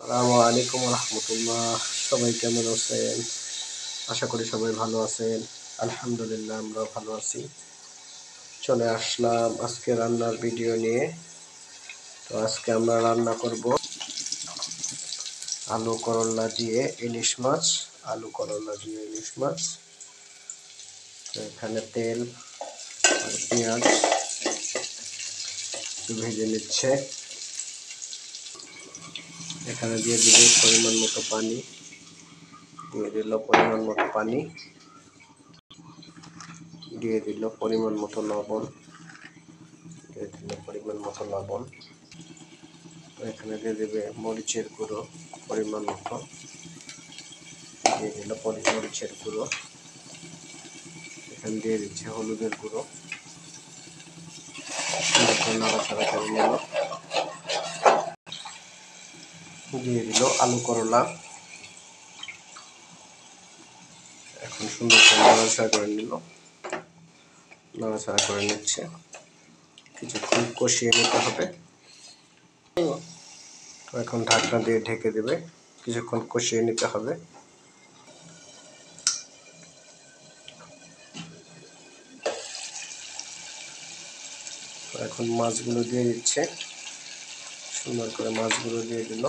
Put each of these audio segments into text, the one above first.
আসসালামু আলাইকুম রহমতুল্লাহ। সবাই কেমন আছেন? আশা করি সবাই ভালো আছেন। আলহামদুলিল্লাহ আমরা ভালো আছি। চলে আসলাম আজকে রান্নার ভিডিও নিয়ে। তো আজকে আমরা রান্না করব আলু করলা দিয়ে ইলিশ মাছ। আলু করলা দিয়ে ইলিশ মাছ। তো এখানে তেল আর পেঁয়াজ ভেজে নিচ্ছে। এখানে দিয়ে দিবে পরিমাণ মতো পানি। দিয়ে দিল পরিমাণ মতো পানি। দিয়ে দিল পরিমাণ মতো লবণ। দিয়ে দিল পরিমাণ মতো লবণ। এখানে দিয়ে দেবে মরিচের গুঁড়ো পরিমাণ মতো। দিয়ে দিল মরিচের গুঁড়ো। এখানে দিয়ে দিচ্ছে হলুদের গুঁড়ো। নাড়াচাড়া করে নিল। দিয়ে দিল আলু করলা। এখন সুন্দর করে নাড়াচাড়া করে নিল। নাড়াচাড়া করে নিচ্ছে। কিছুক্ষণ কষিয়ে নিতে হবে। তো এখন ঢাকনা দিয়ে ঢেকে দেবে। কিছুক্ষণ কষিয়ে নিতে হবে। তো এখন মাছগুলো দিয়ে দিচ্ছে। সুন্দর করে মাছগুলো দিয়ে দিল।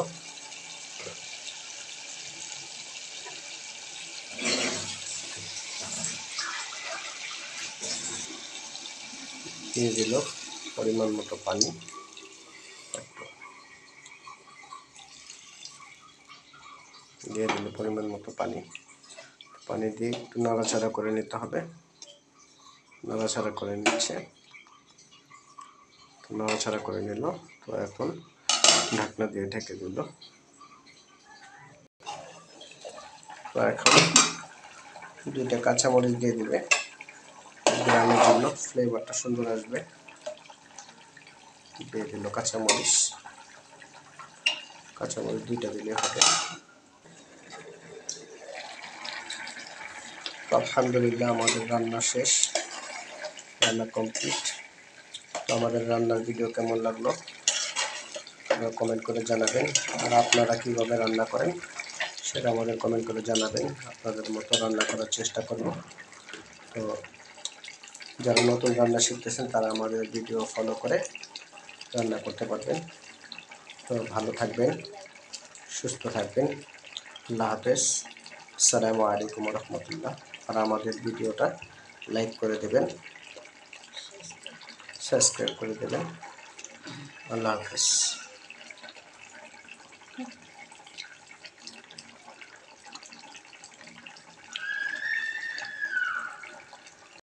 দিয়ে দিল পরিমাণ মতো পানি। দিয়ে দিল পরিমাণ মতো পানি। পানি দিয়ে একটু নাড়াচাড়া করে নিতে হবে। নাড়াচাড়া করে নিচ্ছে। নাড়াচাড়া করে নিল। তো এখন ঢাকনা দিয়ে ঢেকে দিল। তো এখন 2টা কাঁচামরিচ দিয়ে দিবে। গ্রামের জন্য ফ্লেভারটা সুন্দর আসবে। দিয়ে দিল কাঁচামরিচ। কাঁচামরিচ 2টা দিলে হবে। তো আলহামদুলিল্লাহ আমাদের রান্না শেষ। রান্না কমপ্লিট। তো আমাদের রান্নার ভিডিও কেমন লাগলো কমেন্ট করে জানাবেন। আর আপনারা কীভাবে রান্না করেন সেটা আমাদের কমেন্ট করে জানাবেন। আপনাদের মতো রান্না করার চেষ্টা করব। তো যারা নতুন রান্না শিখতেছেন তারা আমাদের ভিডিও ফলো করে রান্না করতে পারবেন। তো ভালো থাকবেন, সুস্থ থাকবেন। আল্লাহ হাফেজ। আসসালামু আলাইকুম রহমতুল্লাহ। আর আমাদের ভিডিওটা লাইক করে দেবেন, সাবস্ক্রাইব করে দেবেন। আল্লাহ হাফেজ।